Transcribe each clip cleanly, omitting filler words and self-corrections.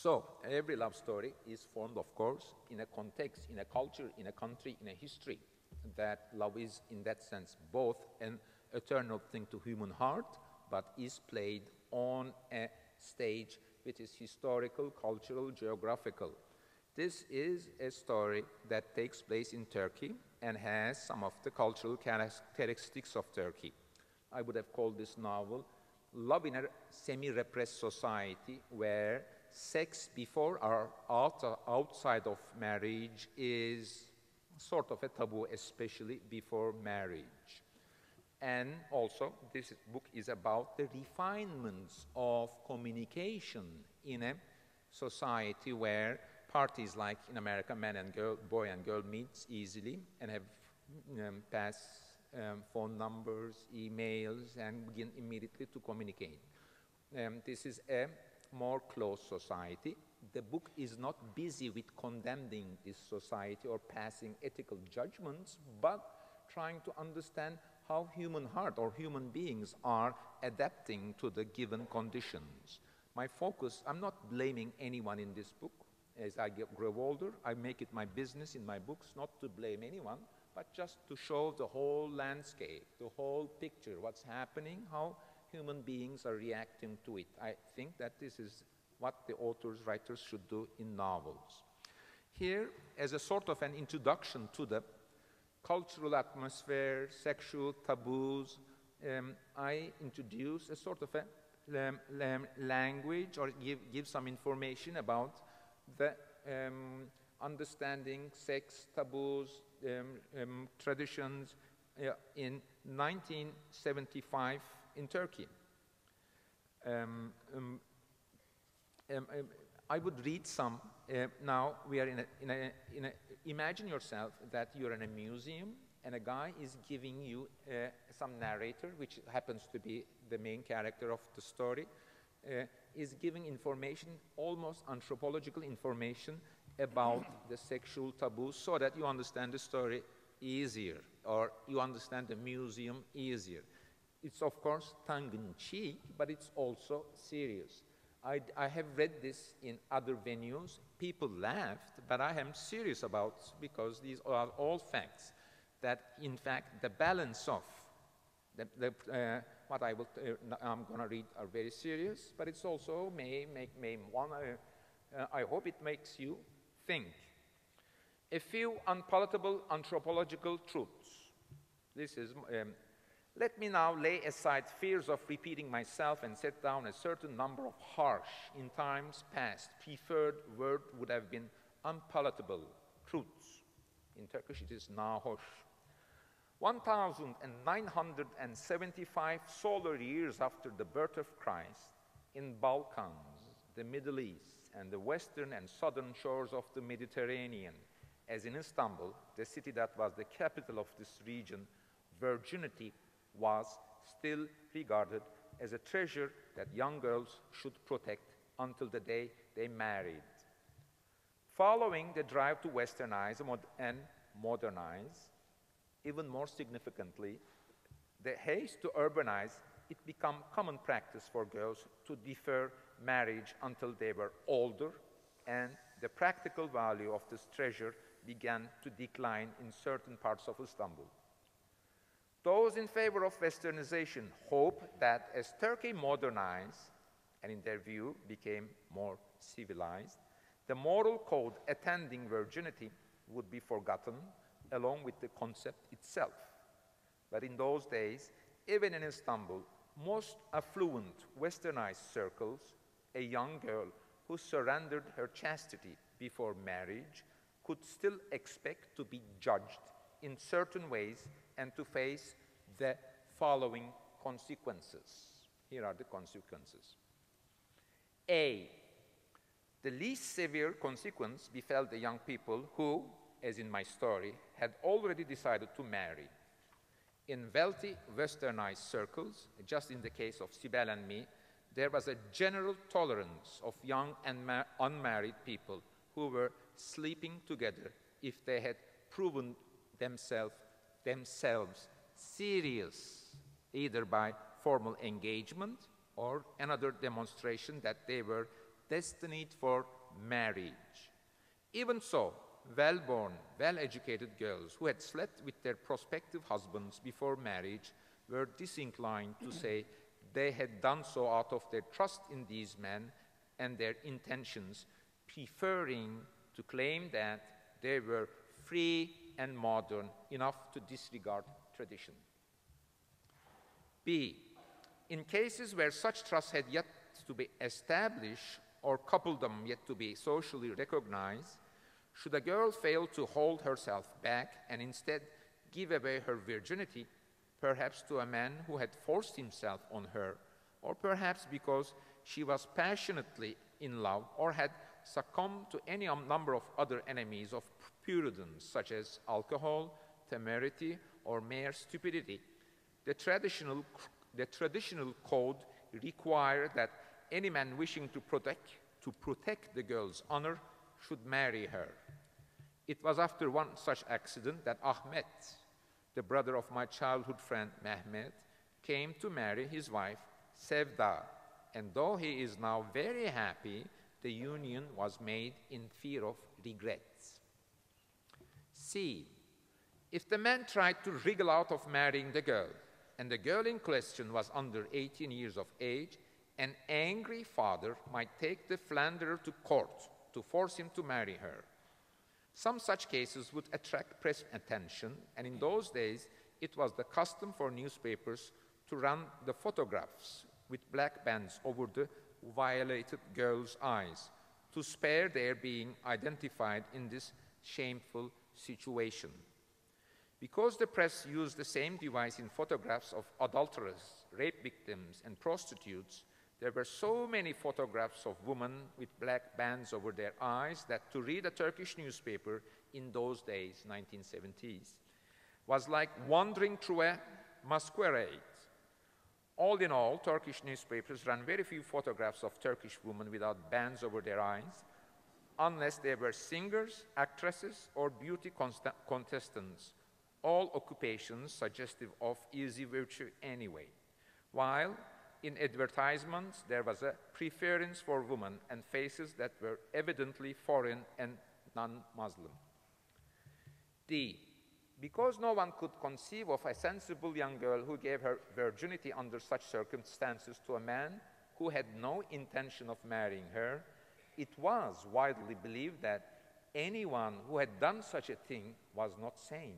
So every love story is formed, of course, in a context, in a culture, in a country, in a history. That love is, in that sense, both an eternal thing to human heart, but is played on a stage which is historical, cultural, geographical. This is a story that takes place in Turkey and has some of the cultural characteristics of Turkey. I would have called this novel Love in a Semi-Repressed Society, where sex before or outside of marriage is sort of a taboo, especially before marriage. And also, this book is about the refinements of communication in a society where parties like in America, boy and girl meets easily and have pass phone numbers, emails, and begin immediately to communicate. This is a more closed society. The book is not busy with condemning this society or passing ethical judgments, but trying to understand how human heart or human beings are adapting to the given conditions. My focus, I'm not blaming anyone in this book. As I grow older, I make it my business in my books not to blame anyone, but just to show the whole landscape, the whole picture, what's happening, how human beings are reacting to it. I think that this is what the authors, writers should do in novels. Here, as a sort of an introduction to the cultural atmosphere, sexual taboos, I introduce a sort of a language or give some information about the understanding sex, taboos, traditions in 1975 in Turkey. I would read some. Now we are imagine yourself that you're in a museum and a guy is giving you some narrator, which happens to be the main character of the story, is giving information, almost anthropological information about the sexual taboos so that you understand the story easier or you understand the museum easier. It's of course tongue-in-cheek, but it's also serious. I have read this in other venues. People laughed, but I am serious about because these are all facts. That in fact the balance of what I'm going to read are very serious, but it's also may one. I hope it makes you think. A few unpalatable anthropological truths. This is. Let me now lay aside fears of repeating myself and set down a certain number of harsh, in times past, preferred word would have been unpalatable truths. In Turkish it is nahoş. 1,975 solar years after the birth of Christ, in Balkans, the Middle East, and the western and southern shores of the Mediterranean, as in Istanbul, the city that was the capital of this region, virginity was still regarded as a treasure that young girls should protect until the day they married. Following the drive to westernize and modernize, even more significantly, the haste to urbanize, it became common practice for girls to defer marriage until they were older, and the practical value of this treasure began to decline in certain parts of Istanbul. Those in favor of westernization hope that as Turkey modernized, and in their view became more civilized, the moral code attending virginity would be forgotten, along with the concept itself. But in those days, even in Istanbul, most affluent westernized circles, a young girl who surrendered her chastity before marriage could still expect to be judged in certain ways and to face the following consequences. Here are the consequences. A, the least severe consequence befell the young people who, as in my story, had already decided to marry. In wealthy westernized circles, just in the case of Sibel and me, there was a general tolerance of young and unmarried people who were sleeping together if they had proven themselves serious, either by formal engagement or another demonstration that they were destined for marriage. Even so, well-born, well-educated girls who had slept with their prospective husbands before marriage were disinclined to say they had done so out of their trust in these men and their intentions, preferring to claim that they were free and modern enough to disregard tradition. B. In cases where such trust had yet to be established or coupledom yet to be socially recognized, should a girl fail to hold herself back and instead give away her virginity, perhaps to a man who had forced himself on her, or perhaps because she was passionately in love or had succumbed to any number of other enemies of prudence, such as alcohol, temerity, or mere stupidity, the traditional code required that any man wishing to protect the girl's honor should marry her. It was after one such accident that Ahmet, the brother of my childhood friend Mehmet, came to marry his wife Sevda, and though he is now very happy, the union was made in fear of regrets. C. If the man tried to wriggle out of marrying the girl, and the girl in question was under 18 years of age, an angry father might take the philanderer to court to force him to marry her. Some such cases would attract press attention, and in those days it was the custom for newspapers to run the photographs with black bands over the violated girl's eyes to spare their being identified in this shameful situation. Because the press used the same device in photographs of adulterers, rape victims, and prostitutes, there were so many photographs of women with black bands over their eyes that to read a Turkish newspaper in those days, 1970s, was like wandering through a masquerade. All in all, Turkish newspapers ran very few photographs of Turkish women without bands over their eyes, unless they were singers, actresses, or beauty contestants, all occupations suggestive of easy virtue anyway. While in advertisements there was a preference for women and faces that were evidently foreign and non-Muslim. D. Because no one could conceive of a sensible young girl who gave her virginity under such circumstances to a man who had no intention of marrying her, it was widely believed that anyone who had done such a thing was not sane.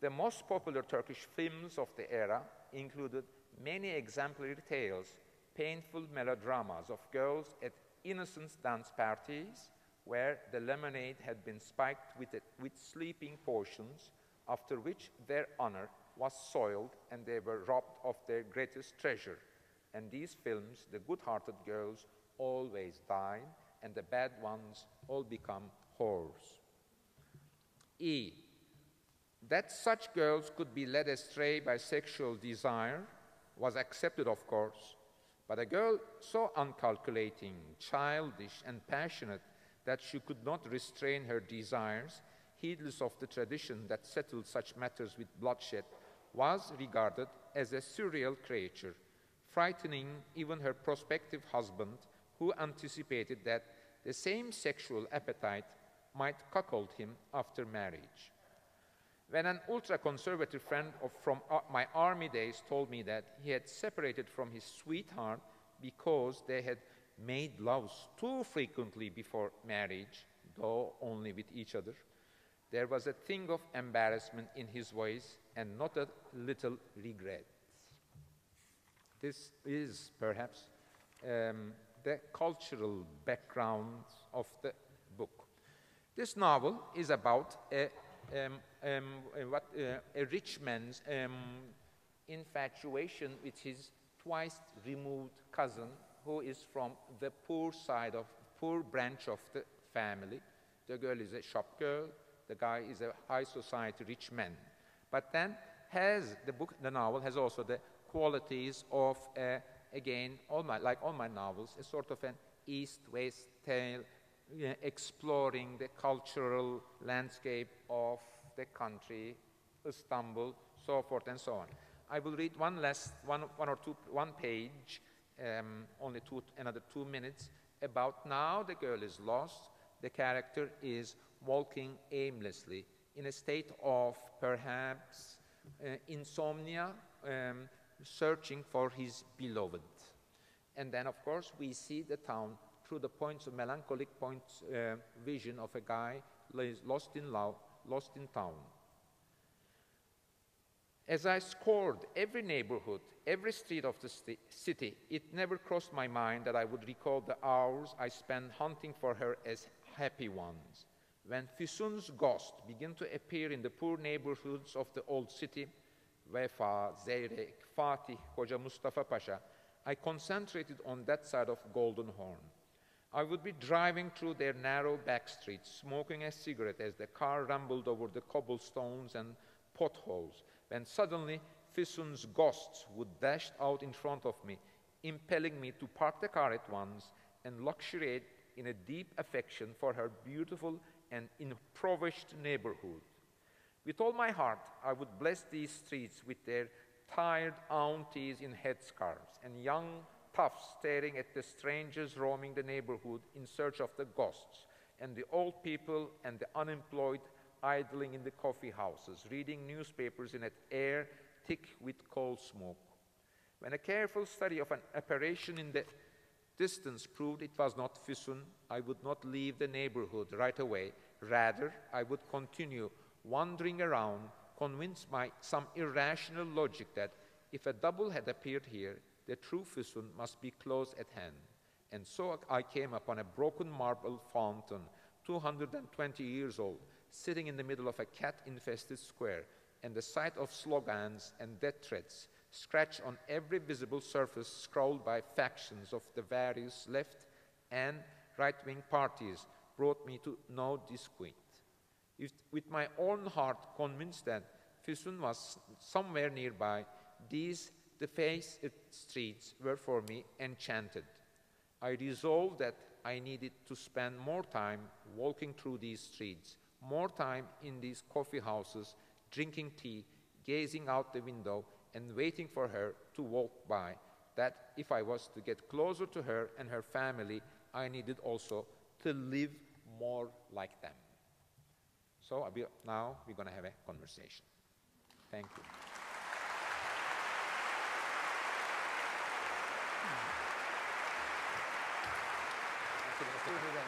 The most popular Turkish films of the era included many exemplary tales, painful melodramas of girls at innocent dance parties where the lemonade had been spiked with sleeping potions, after which their honor was soiled and they were robbed of their greatest treasure. And these films, the good-hearted girls always died, and the bad ones all become whores. E. That such girls could be led astray by sexual desire was accepted, of course, but a girl so uncalculating, childish, and passionate that she could not restrain her desires, heedless of the tradition that settled such matters with bloodshed, was regarded as a surreal creature, frightening even her prospective husband, who anticipated that the same sexual appetite might cuckold him after marriage. When an ultra-conservative friend from my army days told me that he had separated from his sweetheart because they had made love too frequently before marriage, though only with each other, there was a thing of embarrassment in his voice and not a little regret. This is perhaps the cultural background of the book. This novel is about a rich man's infatuation with his twice removed cousin, who is from the poor branch of the family. The girl is a shop girl, the guy is a high society rich man. But then the novel has also the qualities of, again, like all my novels, a sort of an east-west tale, exploring the cultural landscape of the country, Istanbul, so forth and so on. I will read one page, only another 2 minutes, About now, the girl is lost. The character is walking aimlessly in a state of perhaps insomnia, searching for his beloved. And then, of course, we see the town through the melancholic vision of a guy lost in love, lost in town. As I scoured every neighborhood, every street of the city, it never crossed my mind that I would recall the hours I spent hunting for her as happy ones. When Füsun's ghost began to appear in the poor neighborhoods of the old city, Vefa, Zeyrek, Fatih, Hoca Mustafa Pasha, I concentrated on that side of Golden Horn. I would be driving through their narrow back streets, smoking a cigarette as the car rumbled over the cobblestones and potholes, when suddenly Füsun's ghost would dash out in front of me, impelling me to park the car at once and luxuriate in a deep affection for her beautiful and impoverished neighborhood. With all my heart, I would bless these streets with their tired aunties in headscarves and young toughs staring at the strangers roaming the neighborhood in search of the ghosts, and the old people and the unemployed idling in the coffee houses, reading newspapers in an air thick with coal smoke. When a careful study of an apparition in the distance proved it was not Füsun, I would not leave the neighborhood right away. Rather, I would continue wandering around, convinced by some irrational logic that if a double had appeared here, the true Füsun must be close at hand. And so I came upon a broken marble fountain, 220 years old, sitting in the middle of a cat-infested square, and the sight of slogans and death threats scratched on every visible surface scrawled by factions of the various left and right-wing parties brought me to know this queen. With my own heart convinced that Füsun was somewhere nearby, these defaced streets were for me enchanted. I resolved that I needed to spend more time walking through these streets, more time in these coffee houses, drinking tea, gazing out the window, and waiting for her to walk by, that if I was to get closer to her and her family, I needed also to live more like them. So now we're going to have a conversation. Thank you. Teşekkür ederim.